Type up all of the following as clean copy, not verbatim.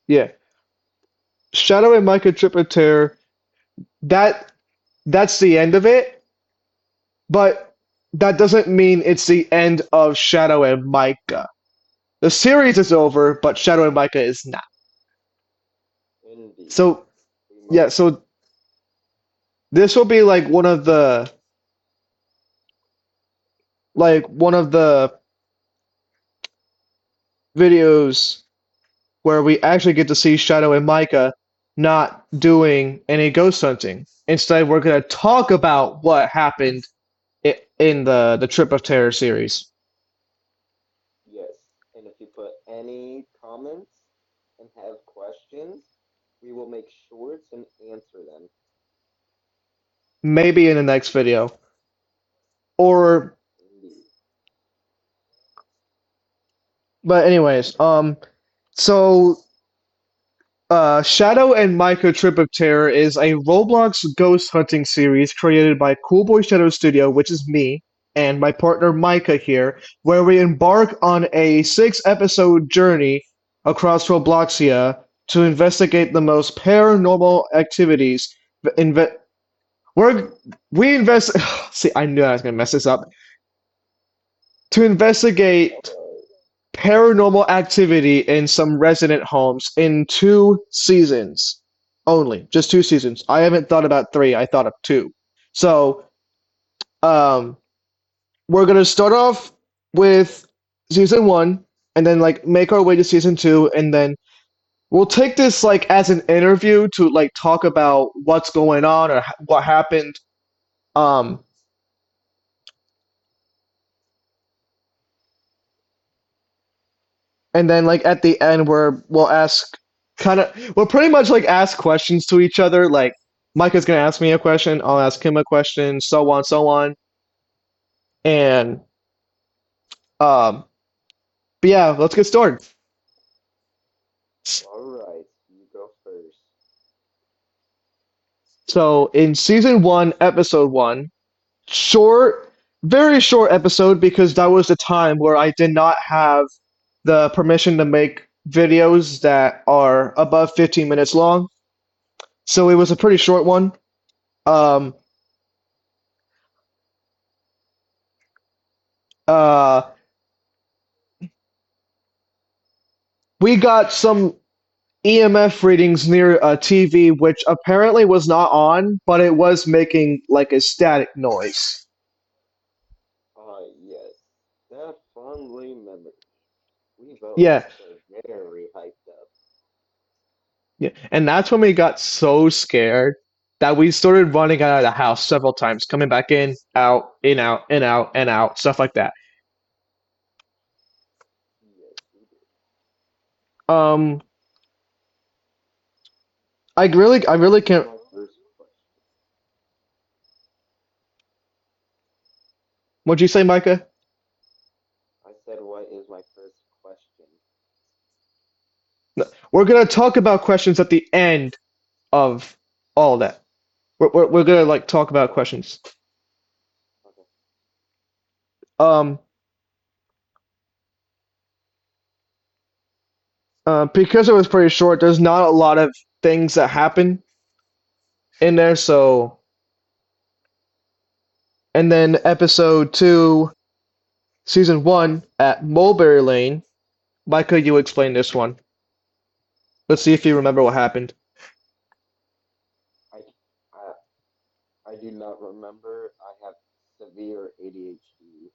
Yeah. Shadow and Micah Trip of Terror, that that's the end of it, but that doesn't mean it's the end of Shadow and Micah. The series is over, but Shadow and Micah is not. Indeed. So We yeah, must. so this will be like one of the videos where we actually get to see Shadow and Micah not doing any ghost hunting. Instead, we're going to talk about what happened in the Trip of Terror series. Yes. And if you put any comments and have questions, we will make shorts and answer them. Maybe in the next video. Or, Indeed. but anyways, so Shadow and Micah Trip of Terror is a Roblox ghost hunting series created by Cool Boy Shadow Studio, which is me, and my partner Micah here, where we embark on a 6 episode journey across Robloxia to investigate the most paranormal activities. Inve we're, we invest. See, I knew I was gonna mess this up. To investigate Alright. paranormal activity in some resident homes in 2 seasons only. Just 2 seasons. I haven't thought about three, I thought of two. So, um, we're gonna start off with season 1 and then like make our way to season 2 and then we'll take this like as an interview to like talk about what's going on or what happened. Um, and then like at the end where we'll pretty much like ask questions to each other. Like Micah's gonna ask me a question, I'll ask him a question, so on, so on. And um, but yeah, let's get started. Alright. You go first. So in season 1, episode 1, short, very short episode because that was the time where I did not have the permission to make videos that are above 15 minutes long. So it was a pretty short one. Um, uh, we got some EMF readings near a TV, which apparently was not on, but it was making like a static noise. Yes. That fondly memory. We both Yeah, were very hyped up. yeah. And that's when we got so scared that we started running out of the house several times, coming back in, out, in, out, and out, stuff like that. Yes, we did. Um, I really What is can't. my first question? What'd you say, Micah? I said, what is my first question? No, we're gonna talk about questions at the end of all that. We're gonna like talk about Okay. questions. Okay. Um, because it was pretty short, there's not a lot of things that happen in there. So, and then episode 2, season 1 at Mulberry Lane. Micah, you explain this one. Let's see if you remember what happened. I, I, I do not remember. I have severe ADHD.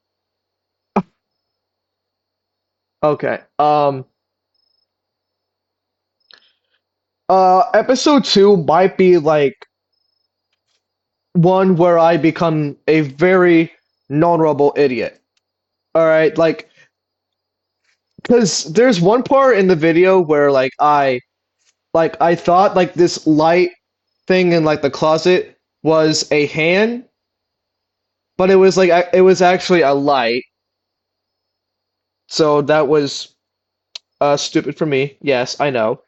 Okay. Episode 2 might be like one where I become a very vulnerable idiot. All right, like, because there's one part in the video where like I thought like this light thing in like the closet was a hand, but it was actually a light. So that was stupid for me. Yes, I know.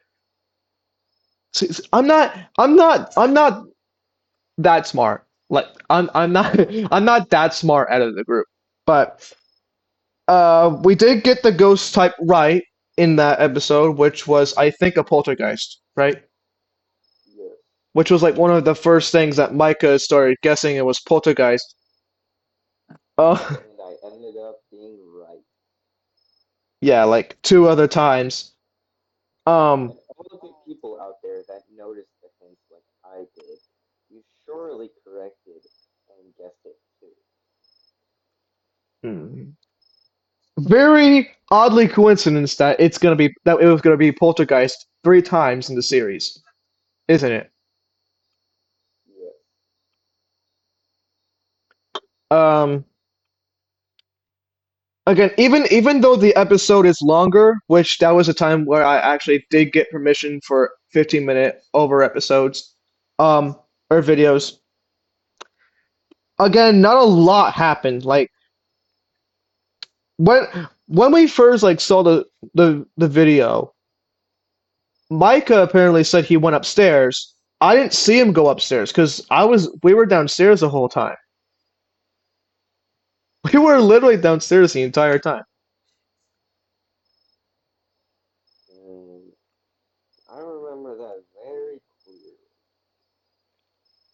I'm not that smart. Like I'm not I'm not that smart out of the group. But we did get the ghost type right. in that episode, which was I think a poltergeist, right? Yes. Which was like one of the first things that Micah started guessing it was poltergeist. Oh, And I ended up being right. yeah, like two other times. Um, And all of you people out there that noticed the hints like I did, you surely corrected and guessed it too. hmm. Very oddly coincidence that it was gonna be poltergeist three times in the series, isn't it? Yes. Um, Again, even though the episode is longer, which that was a time where I actually did get permission for 15-minute over episodes, um, or videos. Again, not a lot happened. Like when when we first like saw the video, Micah apparently said he went upstairs. I didn't see him go upstairs because we were downstairs the whole time. We were literally downstairs the entire time. And I remember that very clearly.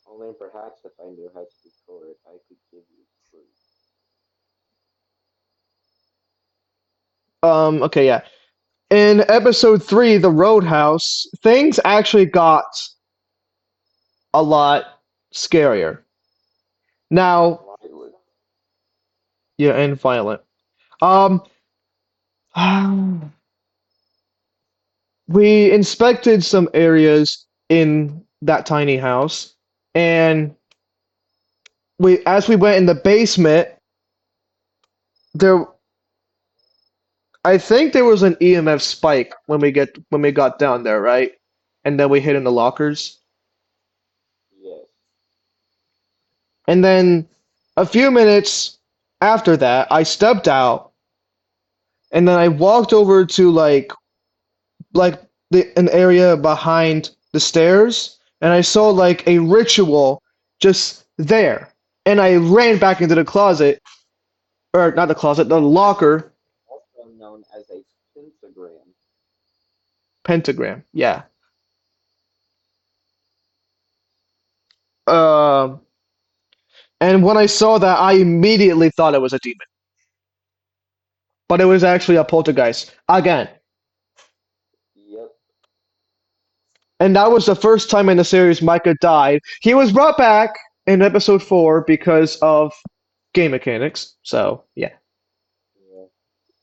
Only perhaps if I knew how to record, I could give you proof. Okay, yeah. In episode three, the Roadhouse, things actually got a lot scarier. And Now, violent. yeah, and violent. Um, we inspected some areas in that tiny house, and as we went in the basement, there, I think there was an EMF spike when we got down there, right? And then we hid in the lockers, Yes. and then a few minutes after that, I stepped out, and then I walked over to like an area behind the stairs, and I saw like a ritual just there. And I ran back into the closet, or not the closet, the locker. Also known as a pentagram. Pentagram. Yeah. Um, and when I saw that, I immediately thought it was a demon, but it was actually a poltergeist again. Yep. And that was the first time in the series Micah died. He was brought back in episode four because of game mechanics. So yeah, Yeah.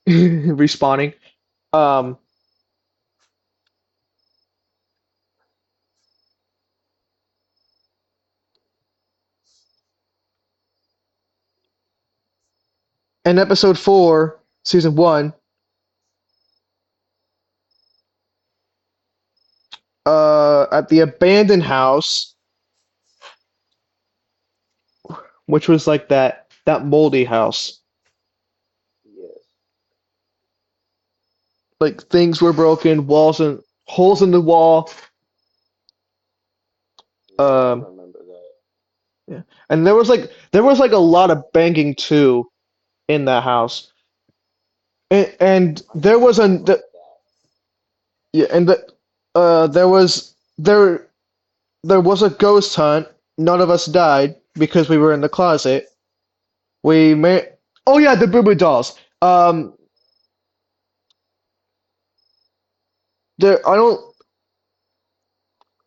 respawning. Um, in episode four, season one, at the abandoned house, which was like that moldy house. Yes. Like things were broken, walls and holes in the wall. Yeah, I Um, remember that. yeah. And there was like a lot of banging too in that house. And I there was forgot a about that. yeah, and there was a ghost hunt. None of us died because we were in the closet. We made Oh yeah, the Boo Boo dolls. There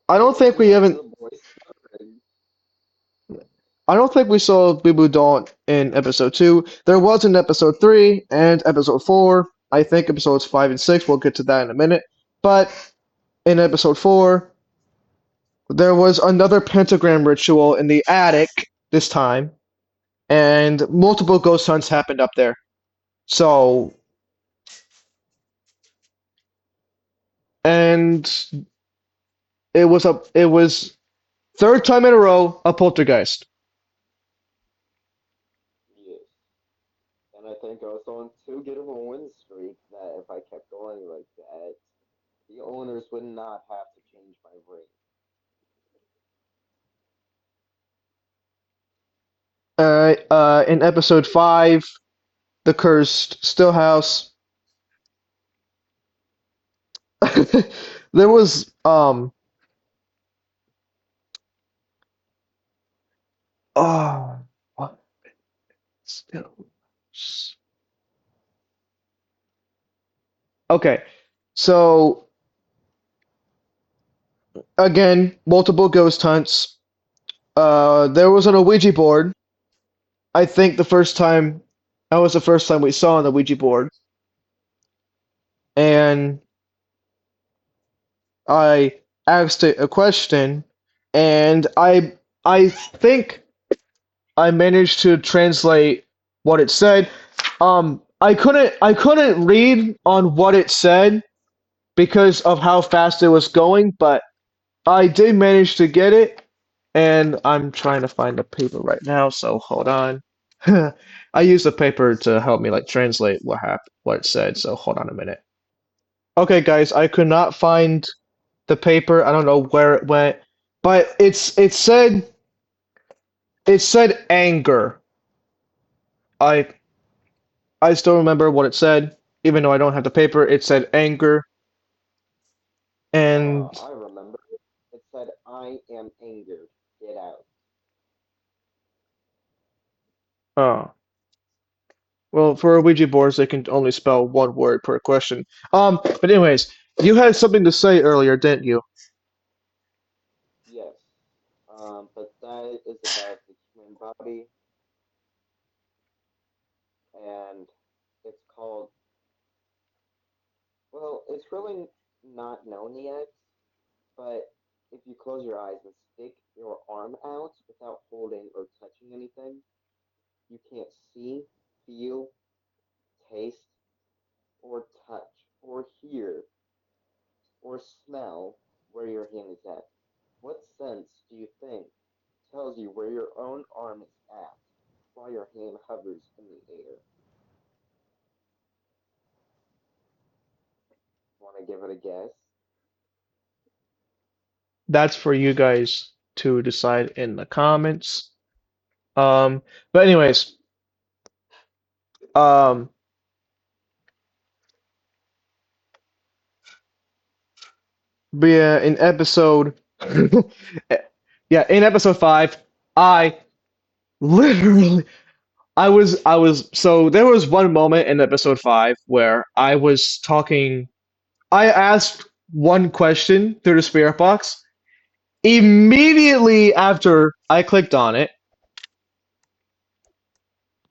I don't Yes, think we we went to haven't the Boy Scout. I don't think we saw Boo Boo Doll in episode two. There was in episode three and episode four. I think episodes five and six. We'll get to that in a minute. But in episode four, there was another pentagram ritual in the attic this time, and multiple ghost hunts happened up there. So, and it was third time in a row a poltergeist. Yes. And I think I was on too good of a win streak that if I kept going like that, the owners would not have to change my ring. In episode five, the cursed still house. There was oh what okay. So again, multiple ghost hunts. There was on a Ouija board. I think that was the first time we saw on the Ouija board, and I asked it a question, and I think I managed to translate what it said. I couldn't read on what it said because of how fast it was going, but I did manage to get it, and I'm trying to find the paper right now, so hold on. I used the paper to help me like translate what it said, so hold on a minute. Okay, guys, I could not find the paper. I don't know where it went, but it said anger. I I still remember what it said, even though I don't have the paper. It said anger, and I remember. It said, "I am angered. Get out." oh, well, for Ouija boards, they can only spell one word per question. But anyways, you had something to say earlier, didn't you? Yes. But that is about the human body, and it's called. Well, it's really not known yet, but if you close your eyes and stick your arm out without holding or touching anything, you can't see, feel, taste, or touch, or hear, or smell where your hand is at. What sense do you think tells you where your own arm is at while your hand hovers in the air? Want to give it a guess? That's for you guys to decide in the comments. Um, but anyways, um, but yeah, in episode, yeah, in episode 5, I literally, so there was one moment in episode 5 where I was talking. I asked one question through the spirit box. Immediately after I clicked on it,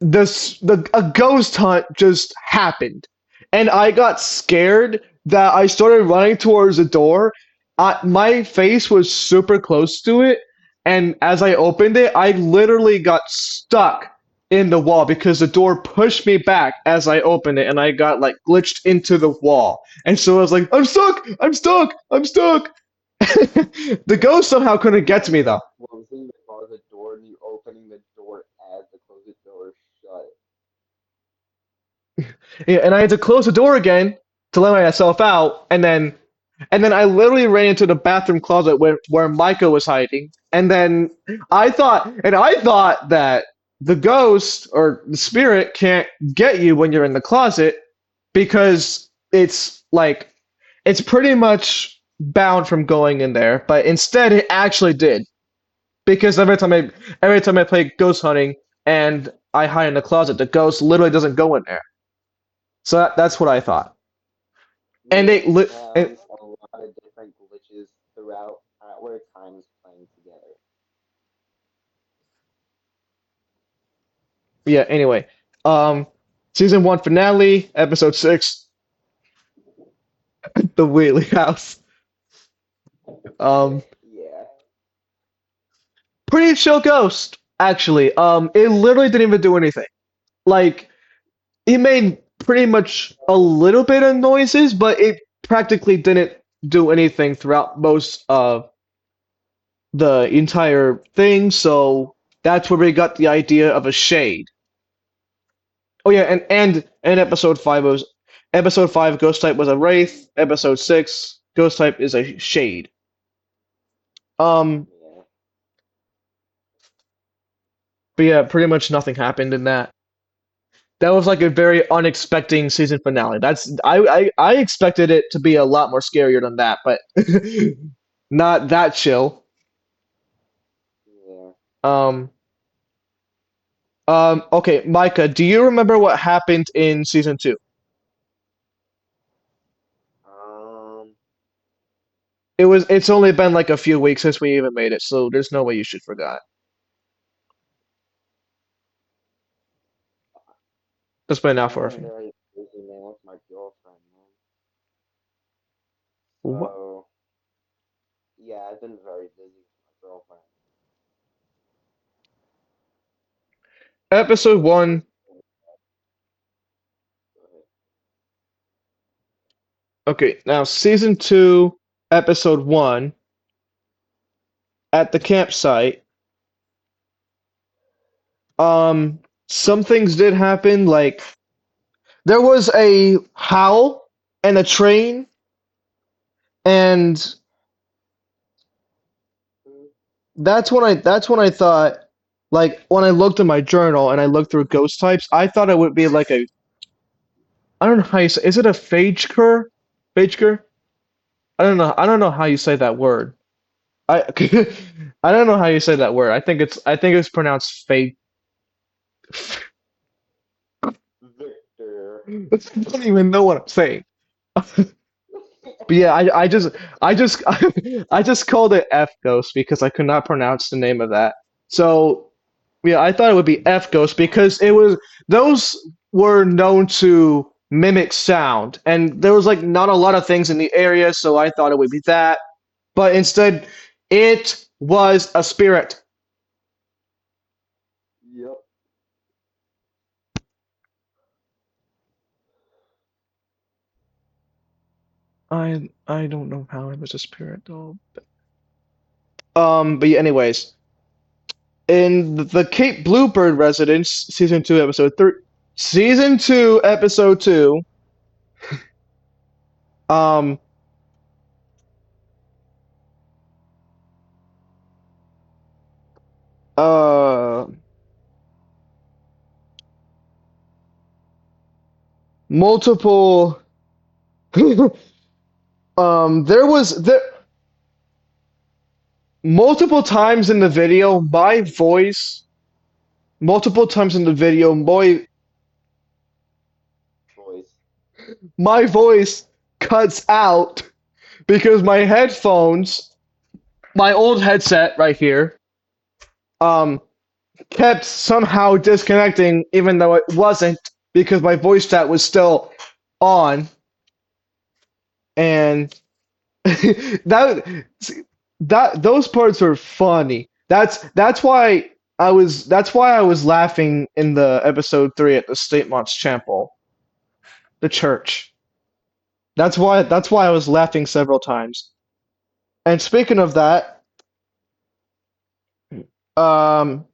a ghost hunt just happened, and I got scared that I started running towards the door. My face was super close to it, and as I opened it, I literally got stuck in the wall because the door pushed me back as I opened it, and I got like glitched into the wall. And so I was like, "I'm stuck! I'm stuck! I'm stuck!" The ghost somehow couldn't get to me Literally though. closing the closet door and you opening the door as the closet door shut. Yeah, and I had to close the door again to let myself out, and then I literally ran into the bathroom closet where Micah was hiding, and then I thought that the ghost or the spirit can't get you when you're in the closet because it's pretty much bound from going in there, but instead it actually did because every time I play ghost hunting and I hide in the closet, the ghost literally doesn't go in there. So that's what I thought. And You they li and, found a lot of different glitches throughout our times playing together. yeah, anyway. Um season 1 finale, episode 6, The Wheatley House. Um Yeah. Pretty chill ghost, actually. It literally didn't even do anything. Like it made pretty much a little bit of noises, but it practically didn't do anything throughout most of the entire thing, so that's where we got the idea of a shade. Oh yeah, and episode 5 ghost type was a wraith. Episode 6 ghost type is a shade. Um, Yeah. but yeah, pretty much nothing happened in that. That was like a very unexpected season finale. I expected it to be a lot more scarier than that, but not that chill. Yeah. Um, okay, Micah, do you remember what happened in season two? Um. It's only been like a few weeks since we even made it, so there's no way you should forgot. It's been out I've for a been few. very busy, man, with my girlfriend, man. What? So yeah, I've been very busy with my girlfriend. Episode So one. go ahead. Okay, now season two, episode one, at the campsite. Some things did happen, like there was a howl and a train, and Mm, that's when I thought, like when I looked in my journal and I looked through ghost types, I thought it would be like a, I don't know how you say, is it a phage Phage? I don't know how you say that word. I I don't know how you say that word. I think it's pronounced fake. Victor. I don't even know what I'm saying. But yeah, I just I just called it F Ghost because I could not pronounce the name of that. So yeah, I thought it would be F Ghost because it was those were known to mimic sound, and there was like not a lot of things in the area, so I thought it would be that. But instead, it was a spirit. Yep. I don't know how it was a spirit though. But yeah, anyways, in the Cape Bluebird residence, season two, episode three, season two, episode two. Um, uh, multiple. There multiple times in the video. Multiple times in the video, Voice. my voice cuts out because my headphones, my old headset right here, um, kept somehow disconnecting, even though it wasn't, because my voice chat was still on, and that those parts are funny. That's why I was laughing in the episode three at the State Mont's Chapel, the church. That's why I was laughing several times. And speaking of that, um,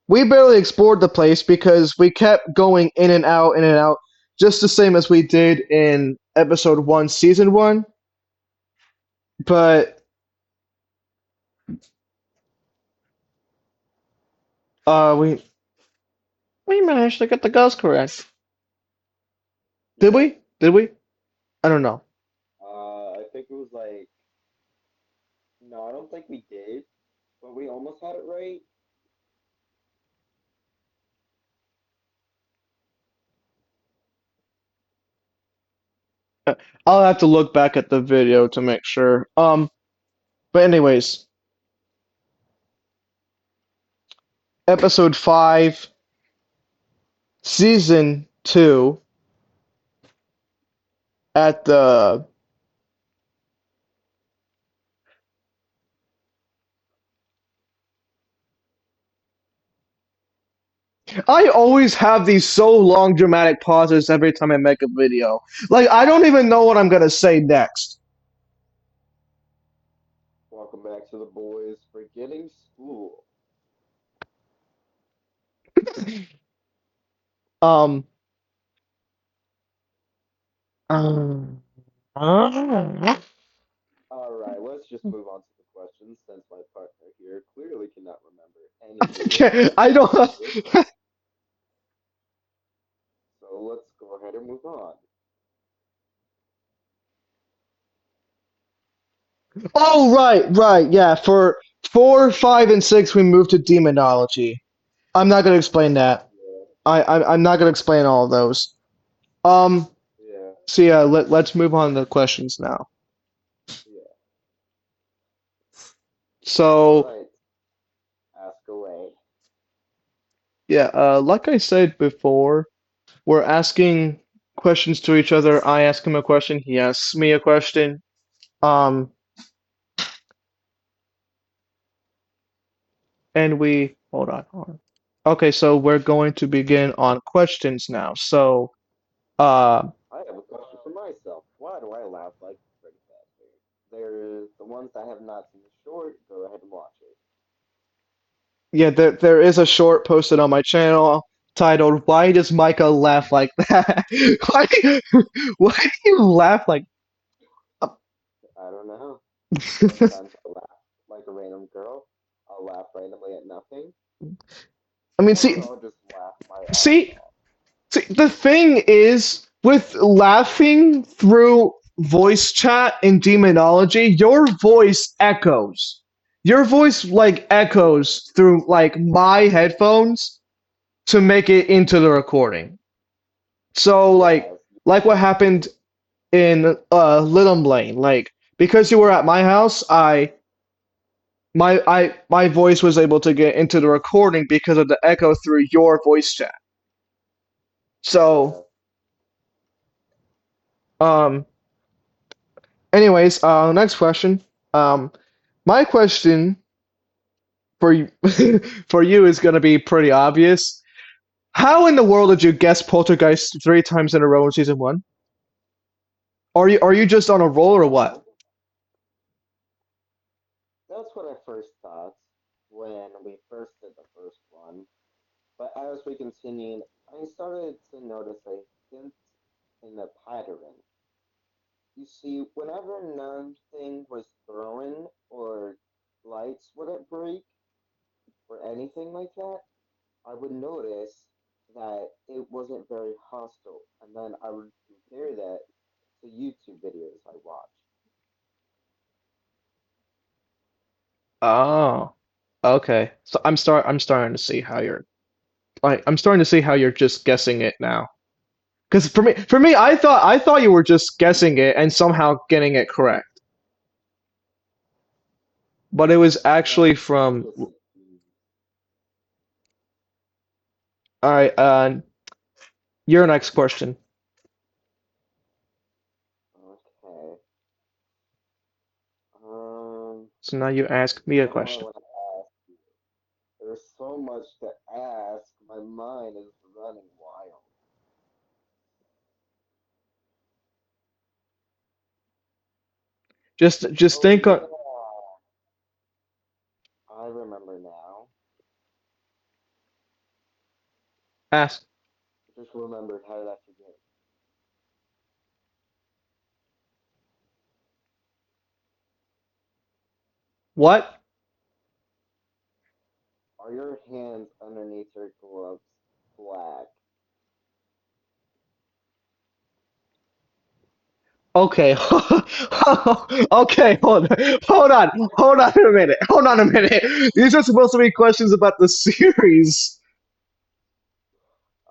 we barely explored the place because we kept going in and out, just the same as we did in episode one, season one. But we managed to get the ghost correct. Did Yep. we? Did we? I don't know. I think it was like no, I don't think we did, but we almost had it right. Uh, I'll have to look back at the video to make sure. But anyways, episode five, season two, at the. I always have these so long dramatic pauses every time I make a video. Like I don't even know what I'm gonna say next. Welcome back to the boys forgetting school. Um. um, All right, let's just move on to the questions since my partner here clearly cannot remember any of I the don't. answers. let's go ahead and move on. Oh, right, right, yeah. For 4, 5, and 6, we moved to demonology. I'm not gonna explain that. Yeah, I'm not gonna explain all of those. Um, yeah, so yeah, let's move on to the questions now. yeah. All So right, ask away. yeah, like I said before, we're asking questions to each other. I ask him a question, he asks me a question. Um, and we hold on. Okay, so we're going to begin on questions now. So, uh, I have a question for myself. Why do I laugh like Freddy Fazbear? There's the ones I have not seen the short. Go ahead and watch it. yeah, there is a short posted on my channel titled "Why Does Micah Laugh Like That?" Why do you laugh like? I don't know. Sometimes I laugh like a random girl. I'll laugh randomly at nothing. I mean, Or I'll just laugh my ass see, off. see, the thing is, with laughing through voice chat in demonology, your voice echoes. Your voice like Yeah, echoes through like my headphones to make it into the recording. So yes, like what happened in Little Lane, like because you were at my house, my voice was able to get into the recording because of the echo through your voice chat. yeah. So um anyways, next question. Um, my question for you for you is gonna be pretty obvious. How in the world did you guess Poltergeist 3 times in a row in season one? Are you just on a roll or what? Well, that's what I first thought when we first did the first one. But as we continued, I started to notice a hint in the pattern. You see, whenever nothing was thrown or lights wouldn't break or anything like that, I would notice that it wasn't very hostile. And then I would compare that to YouTube videos I watch. Oh, okay. So I'm starting to see how you're like I'm starting to see how you're just guessing it now. Because for me, I thought you were just guessing it and somehow getting it correct, but it was actually No, I from. was All confused. right, your next question. Okay. Um, So now you ask me a what do I question. want to ask you? There's so much to ask. My mind is running wild. Just Oh think on yeah, I remember now. ask I just remembered. How did I forget? what? Are your hands underneath your gloves black? Okay. Okay, hold on a minute. Hold on a minute. These are supposed to be questions about the series,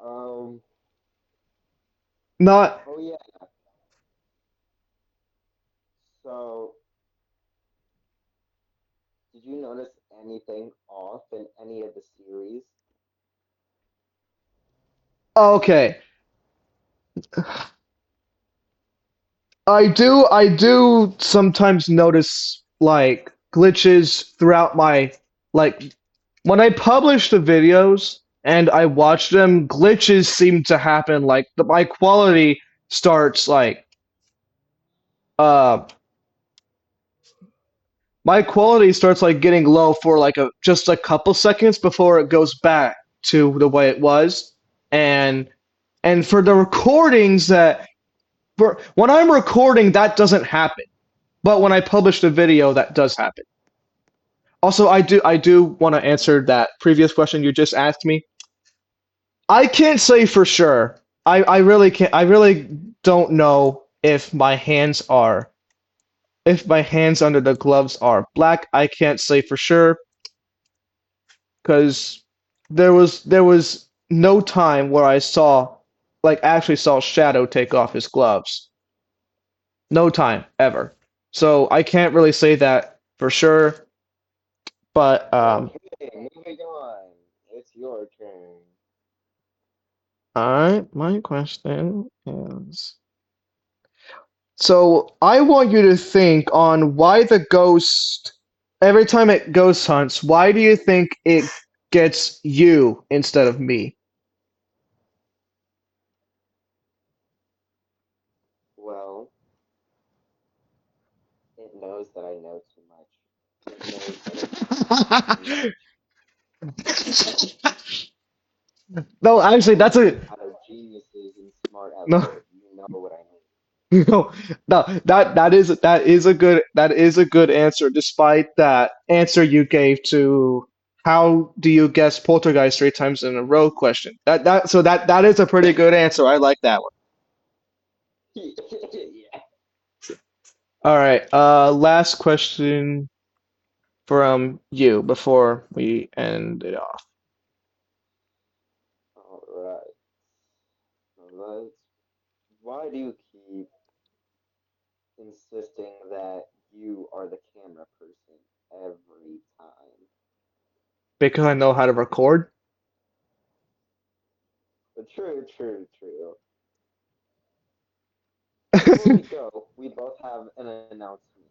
Um. not. Oh yeah. So, did you notice anything off in any of the series? Okay. I do sometimes notice like glitches throughout my like when I publish the videos and I watch them, glitches seem to happen like my quality starts like uh my quality starts like getting low for like a just a couple seconds before it goes back to the way it was. And for the recordings that for when I'm recording that doesn't happen. But when I publish the video that does happen. Also, I do want to answer that previous question you just asked me. I can't say for sure, I really can't. I really don't know if my hands under the gloves are black. I can't say for sure because there was no time where I saw like actually saw Shadow take off his gloves. No time ever. So I can't really say that for sure. But Okay, moving on. It's your turn. alright, my question is so I want you to think on why the ghost every time it ghost hunts, why do you think it gets you instead of me? Well, it knows that I know too much. It knows that it knows too much. No, actually, You that's a Shadow geniuses and smart out no, there. You know what I mean. no, no. That is a good answer. Despite that answer you gave to how do you guess poltergeist three times in a row question. That is a pretty good answer. I like that one. Yeah. All right. Last question from you before we end it off. All right. Let's. Why do you keep insisting that you are the camera person every time? Because I know how to record. But true, true, true. Before we go, we both have an announcement.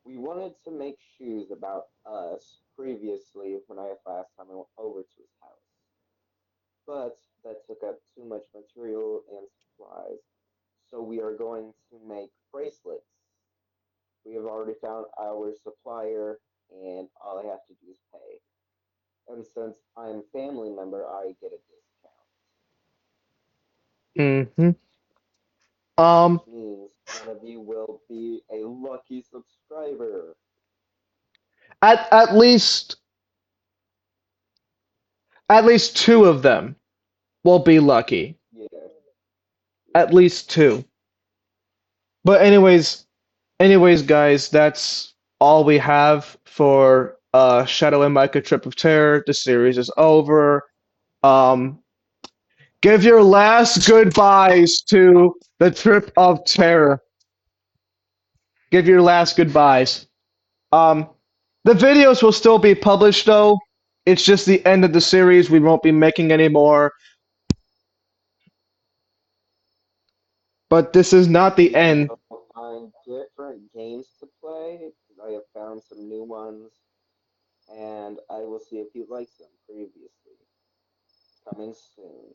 We wanted to make shoes about us previously when last time I went over to his house, but that took up too much material and supplies. So we are going to make bracelets. We have already found our supplier, and all I have to do is pay. And since I'm a family member, I get a discount, hmm which Um, means one of you will be a lucky subscriber. at least two of them will be lucky. Yeah, At yeah. least two. But anyways, guys, that's all we have for Shadow and Micha Trip of Terror. The series is over. Um, give your last goodbyes to the Trip of Terror. Give your last goodbyes. Um, the videos will still be published though. It's just the end of the series. We won't be making any more. But this is not the We end. will find different games to play. I have found some new ones, and I will see if you like them previously. Coming soon.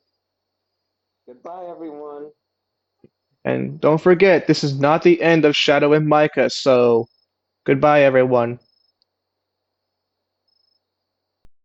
Goodbye, everyone. And don't forget, this is not the end of Shadow and Micah, so goodbye, everyone.